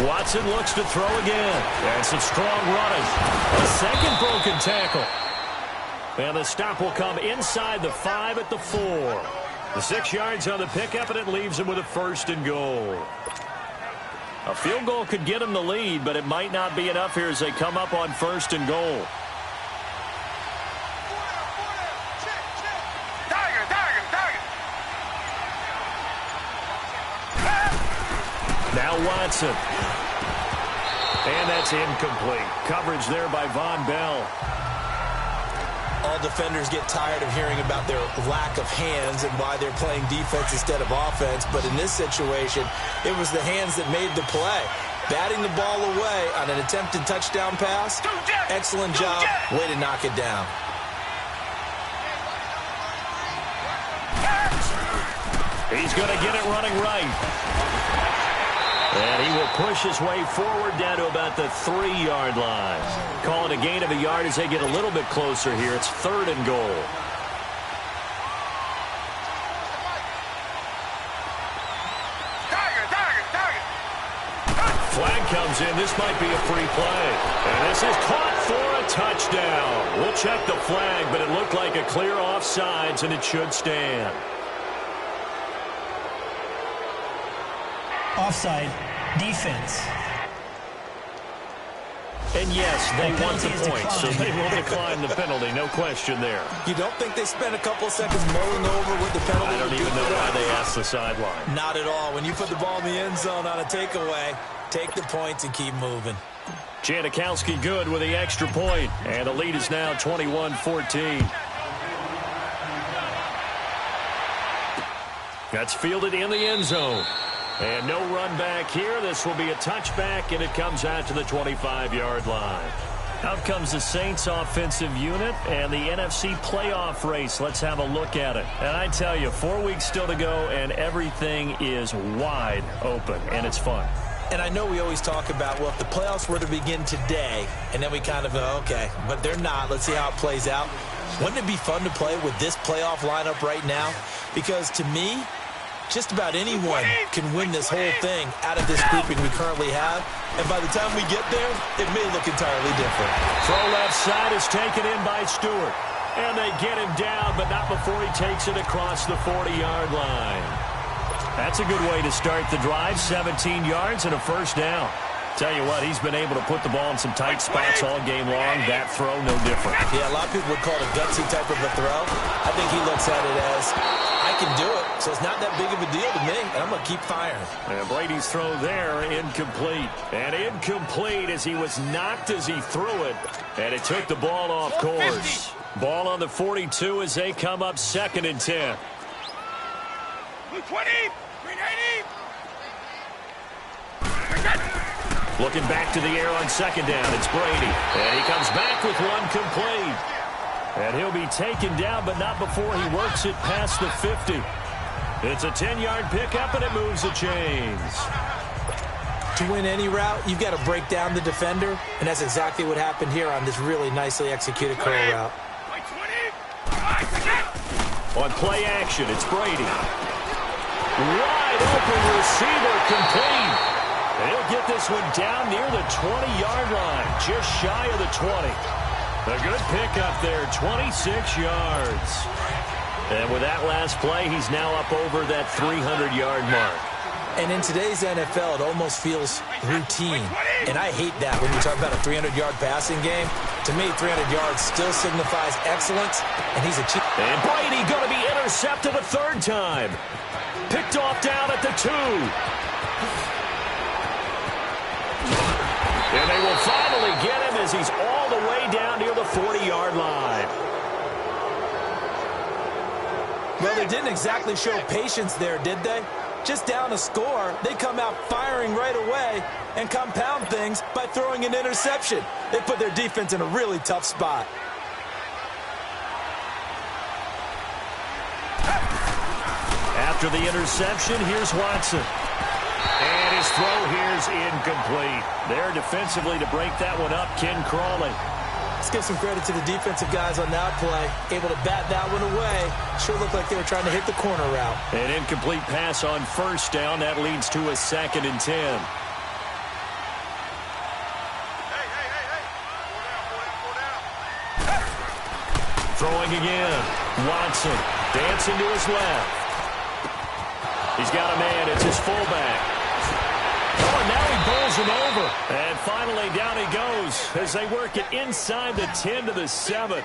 Watson looks to throw again. And some strong running. A second broken tackle. And the stop will come inside the 5 at the 4. The 6 yards on the pickup, and it leaves him with a first and goal. A field goal could get him the lead, but it might not be enough here as they come up on first and goal. Now Watson. And that's incomplete. Coverage there by Von Bell. All defenders get tired of hearing about their lack of hands and why they're playing defense instead of offense. But in this situation, it was the hands that made the play. Batting the ball away on an attempted touchdown pass. Excellent job. Way to knock it down. He's going to get it running right. And he will push his way forward down to about the 3-yard line. Calling a gain of a yard as they get a little bit closer here. It's third and goal. Flag comes in. This might be a free play. And this is caught for a touchdown. We'll check the flag, but it looked like a clear offsides, and it should stand. Offside. Defense. And yes, they want the point, so they will decline the penalty. No question there. You don't think they spent a couple seconds mulling over what the penalty I don't even know why they asked the sideline. Not at all. When you put the ball in the end zone on a takeaway, take the points and keep moving. Janikowski good with the extra point, and the lead is now 21-14. That's fielded in the end zone. And no run back here. This will be a touchback, and it comes out to the 25-yard line. Out comes the Saints offensive unit and the NFC playoff race. Let's have a look at it. And I tell you, 4 weeks still to go, and everything is wide open, and it's fun. And I know we always talk about, well, if the playoffs were to begin today, and then we kind of go, okay, but they're not. Let's see how it plays out. Wouldn't it be fun to play with this playoff lineup right now? Because to me, just about anyone can win this whole thing out of this grouping we currently have. And by the time we get there, it may look entirely different. Throw left side is taken in by Stewart. And they get him down, but not before he takes it across the 40-yard line. That's a good way to start the drive. 17 yards and a first down. Tell you what, he's been able to put the ball in some tight spots all game long. That throw, no different. Yeah, a lot of people would call it a gutsy type of a throw. I think he looks at it as, I can do it, so it's not that big of a deal to me, and I'm going to keep firing. And Brady's throw there, incomplete. And incomplete as he was knocked as he threw it. And it took the ball off course. Ball on the 42 as they come up 2nd and 10. Blue 20, green 80. Looking back to the air on 2nd down. It's Brady. And he comes back with one complete. And he'll be taken down, but not before he works it past the 50. It's a 10-yard pickup, and it moves the chains. To win any route, you've got to break down the defender, and that's exactly what happened here on this really nicely executed curl route. On play action, it's Brady. Wide open receiver, complete. And he'll get this one down near the 20-yard line, just shy of the 20. A good pickup there, 26 yards. And with that last play, he's now up over that 300-yard mark. And in today's NFL, it almost feels routine. And I hate that when you talk about a 300-yard passing game. To me, 300 yards still signifies excellence, and he's a cheat. And Brady going to be intercepted a third time. Picked off down at the 2. And they will finally get him as he's all the way down near the 40-yard line. Well, they didn't exactly show patience there, did they? just down a score, they come out firing right away and compound things by throwing an interception. They put their defense in a really tough spot. After the interception, here's Watson. And his throw here's incomplete. There defensively to break that one up, Ken Crawley. Let's give some credit to the defensive guys on that play. Able to bat that one away. Sure looked like they were trying to hit the corner route. An incomplete pass on first down. That leads to a 2nd and 10. Throwing again. Watson dancing to his left. He's got a man. It's his fullback. Oh, and now he bowls him over. And finally down he goes as they work it inside the 10 to the 7.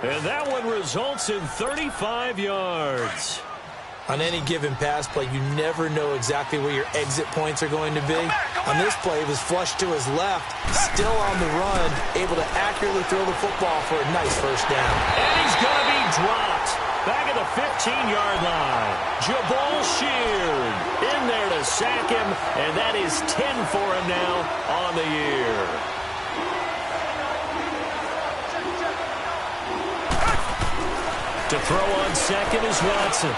And that one results in 35 yards. On any given pass play, you never know exactly where your exit points are going to be. On this play, he was flushed to his left, still on the run, able to accurately throw the football for a nice first down. And he's going to be dropped. Back at the 15-yard line. Jabal Sheard in there to sack him, and that is 10 for him now on the year. To throw on second is Watson.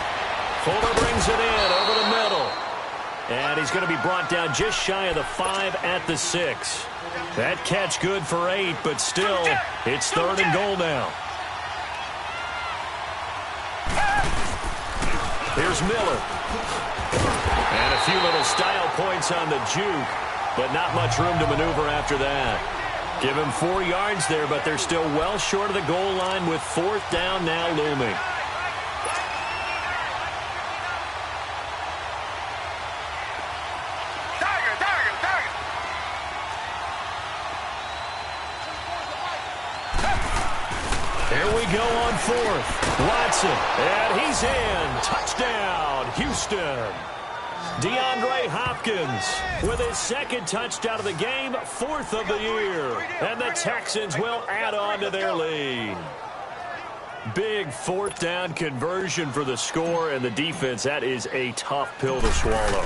Fuller brings it in over the middle. And he's going to be brought down just shy of the 5 at the 6. That catch good for 8, but still, it's 3rd and goal now. Here's Miller. And a few little style points on the juke, but not much room to maneuver after that. Give him 4 yards there, but they're still well short of the goal line with 4th down now looming. Here we go on 4th. Watson, and he's in. Touchdown, Houston. DeAndre Hopkins with his 2nd touchdown of the game, 4th of the year. And the Texans will add on to their lead. Big 4th down conversion for the score, and the defense, that is a tough pill to swallow.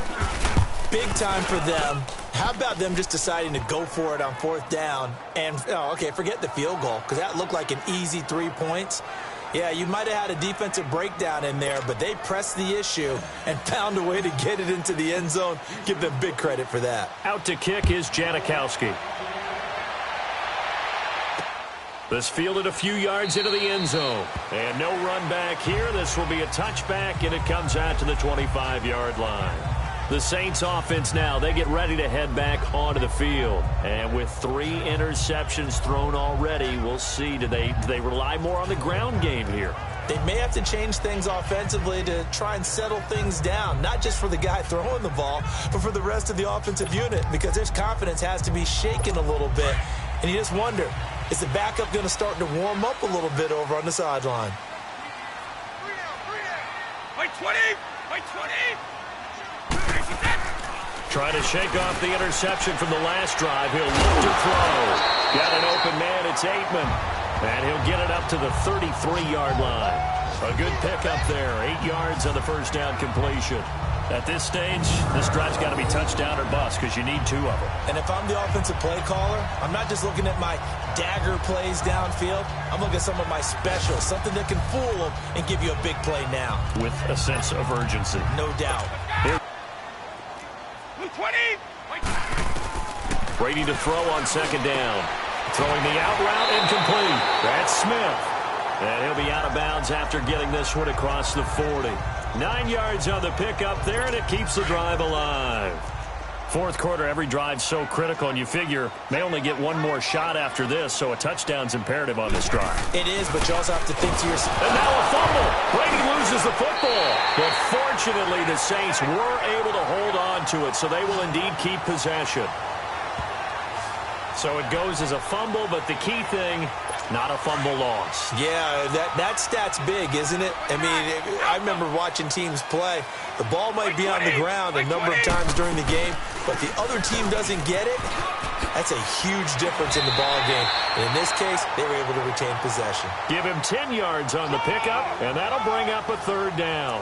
Big time for them. How about them just deciding to go for it on 4th down? And, okay, forget the field goal, because that looked like an easy 3 points. Yeah, you might have had a defensive breakdown in there, but they pressed the issue and found a way to get it into the end zone. Give them big credit for that. Out to kick is Janikowski. This fielded a few yards into the end zone. And no run back here. This will be a touchback, and it comes out to the 25-yard line. The Saints offense now, they get ready to head back onto the field. And with 3 interceptions thrown already, we'll see, do they rely more on the ground game here? They may have to change things offensively to try and settle things down, not just for the guy throwing the ball, but for the rest of the offensive unit, because their confidence has to be shaken a little bit. And you just wonder, is the backup going to start to warm up a little bit over on the sideline? By 20! By 20! Trying to shake off the interception from the last drive. He'll look to throw. Got an open man. It's Aikman. And he'll get it up to the 33-yard line. A good pickup there. 8 yards on the first down completion. At this stage, this drive's got to be touchdown or bust because you need 2 of them. And if I'm the offensive play caller, I'm not just looking at my dagger plays downfield. I'm looking at some of my specials, something that can fool them and give you a big play now. With a sense of urgency. No doubt. Here. 20! Brady to throw on 2nd down. Throwing the out route incomplete. That's Smith. And he'll be out of bounds after getting this one across the 40. 9 yards on the pickup there, and it keeps the drive alive. 4th quarter, every drive's so critical, and you figure may only get 1 more shot after this, so a touchdown's imperative on this drive. It is, but you also have to think to yourself. And now a fumble. Brady loses the football. But fortunately, the Saints were able to hold on to it, so they will indeed keep possession. So it goes as a fumble, but the key thing, not a fumble loss. Yeah, that stat's big, isn't it? I mean, I remember watching teams play. The ball might be on the ground a number of times during the game, but the other team doesn't get it. That's a huge difference in the ball game. And in this case, they were able to retain possession. Give him 10 yards on the pickup, and that'll bring up a 3rd down.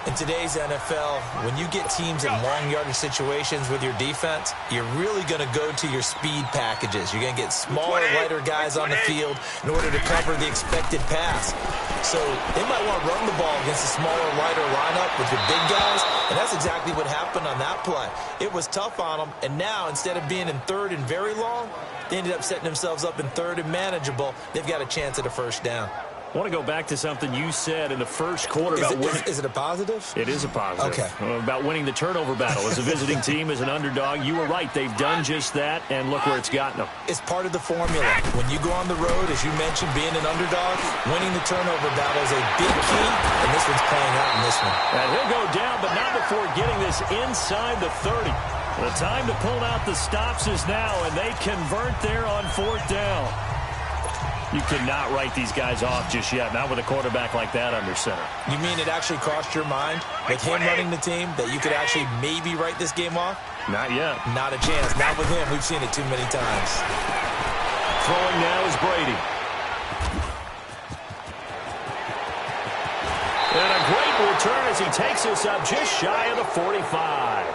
In today's NFL, when you get teams in long yardage situations with your defense, you're really going to go to your speed packages. You're going to get smaller, lighter guys on the field in order to cover the expected pass. So they might want to run the ball against a smaller, lighter lineup with your big guys, and that's exactly what happened on that play. It was tough on them, and now instead of being in third and very long, they ended up setting themselves up in third and manageable. They've got a chance at a first down. I want to go back to something you said in the first quarter about winning. Is it a positive? It is a positive. Okay. About winning the turnover battle. As a visiting team, as an underdog, you were right. They've done just that, and look where it's gotten them. It's part of the formula. When you go on the road, as you mentioned, being an underdog, winning the turnover battle is a big key, and this one's playing out in this one. And he'll go down, but not before getting this inside the 30. The time to pull out the stops is now, and they convert there on 4th down. You cannot write these guys off just yet, not with a quarterback like that under center. You mean it actually crossed your mind, with him running the team, that you could actually maybe write this game off? Not yet. Not a chance. Not with him. We've seen it too many times. Throwing now is Brady. And a great return as he takes us up just shy of the 45.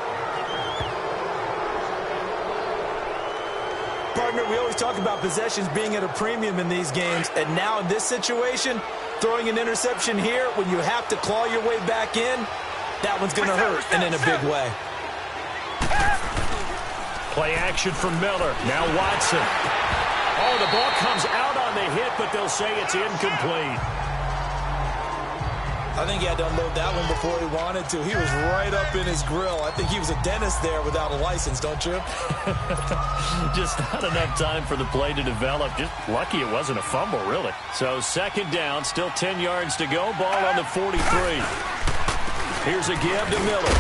Partner, we always talk about possessions being at a premium in these games, and now in this situation, throwing an interception here when you have to claw your way back in, that one's going to hurt, and in a big way. Play action from Miller. Now Watson. Oh, the ball comes out on the hit, but they'll say it's incomplete. I think he had to unload that one before he wanted to. He was right up in his grill. I think he was a dentist there without a license, don't you? Just not enough time for the play to develop. Just lucky it wasn't a fumble, really. So 2nd down, still 10 yards to go. Ball on the 43. Here's a give to Miller.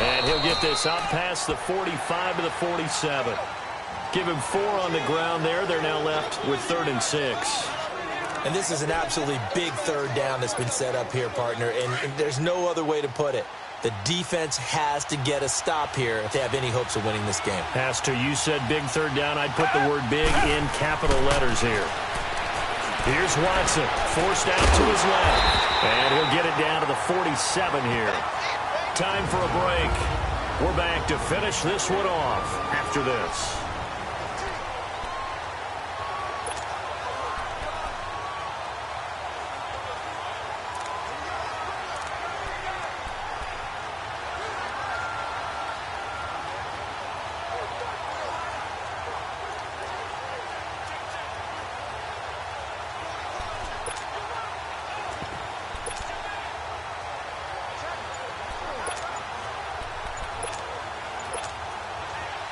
And he'll get this out past the 45 to the 47. Give him 4 on the ground there. They're now left with 3rd and 6. And this is an absolutely big 3rd down that's been set up here, partner, and there's no other way to put it. The defense has to get a stop here if they have any hopes of winning this game. Has to. You said big 3rd down. I'd put the word big in capital letters here. Here's Watson, forced out to his left, and he'll get it down to the 47 here. Time for a break. We're back to finish this one off after this.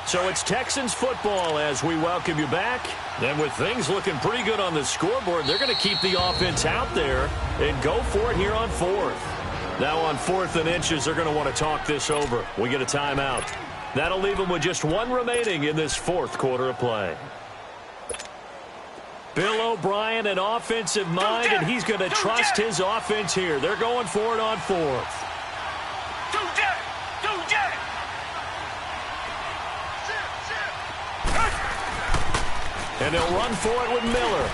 So it's Texans football as we welcome you back. Then with things looking pretty good on the scoreboard, they're going to keep the offense out there and go for it here on 4th. Now on 4th and inches, they're going to want to talk this over. We get a timeout. That'll leave them with just 1 remaining in this 4th quarter of play. Bill O'Brien, an offensive mind, and he's going to trust his offense here. They're going for it on 4th. And they'll run for it with Miller.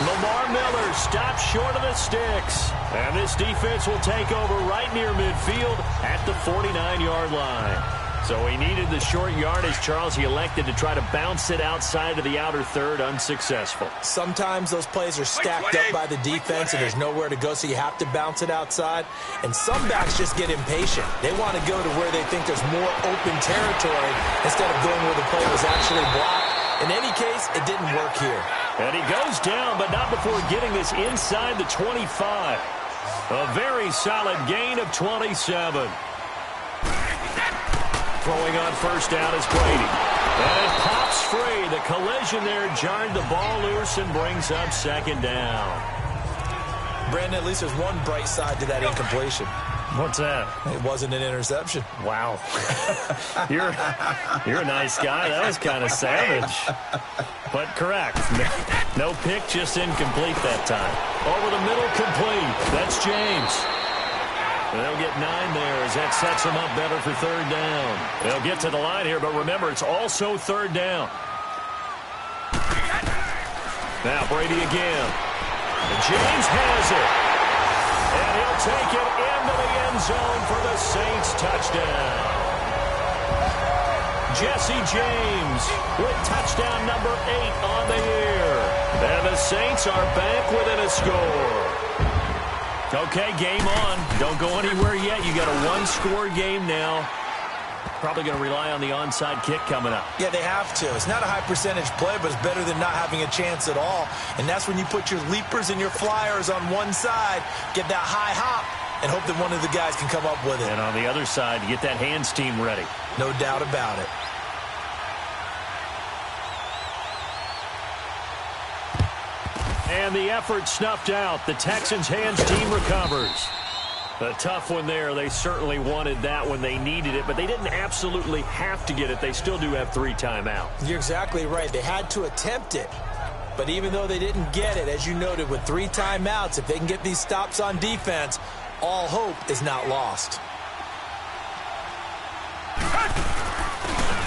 Lamar Miller stops short of the sticks. And this defense will take over right near midfield at the 49-yard line. So he needed the short yardage, Charles. He elected to try to bounce it outside of the outer third, unsuccessful. Sometimes those plays are stacked up by the defense and there's nowhere to go, so you have to bounce it outside. And some backs just get impatient. They want to go to where they think there's more open territory instead of going where the play was actually blocked. In any case, it didn't work here. And he goes down, but not before getting this inside the 25. A very solid gain of 27. Throwing on 1st down is Brady. And it pops free. The collision there jarred the ball loose and brings up 2nd down. Brandon, at least there's one bright side to that incompletion. What's that? It wasn't an interception. Wow. You're a nice guy. That was kind of savage. But correct. No pick, just incomplete that time. Over the middle, complete. That's James. And they'll get 9 there as that sets them up better for 3rd down. They'll get to the line here, but remember, it's also 3rd down. Now Brady again. And James has it. And he'll take it into the end zone for the Saints touchdown. Jesse James with touchdown number 8 on the year. And the Saints are back within a score. Okay, game on. Don't go anywhere yet. You got a one-score game now. Probably going to rely on the onside kick coming up. Yeah, they have to. It's not a high-percentage play, but it's better than not having a chance at all. And that's when you put your leapers and your flyers on one side, get that high hop, and hope that one of the guys can come up with it. And on the other side, you get that hands team ready. No doubt about it. And the effort snuffed out. The Texans hands team recovers. A tough one there. They certainly wanted that when they needed it, but they didn't absolutely have to get it. They still do have 3 timeouts. You're exactly right. They had to attempt it. But even though they didn't get it, as you noted, with 3 timeouts, if they can get these stops on defense, all hope is not lost.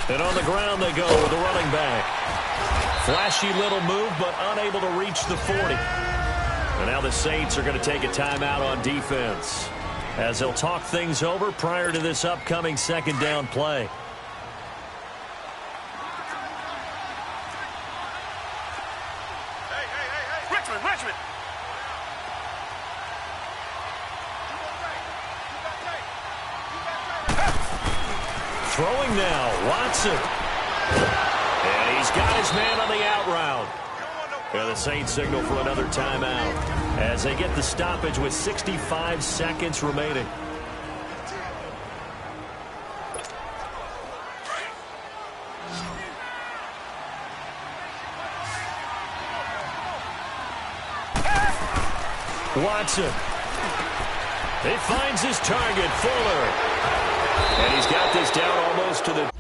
And on the ground they go with the running back. Flashy little move, but unable to reach the 40. And now the Saints are going to take a timeout on defense, as they'll talk things over prior to this upcoming second down play. Hey. Richmond. Throwing now, Watson. And he's got his man on the out route. And the Saints signal for another timeout as they get the stoppage with 65 seconds remaining. Watson. He finds his target, Fuller. And he's got this down almost to the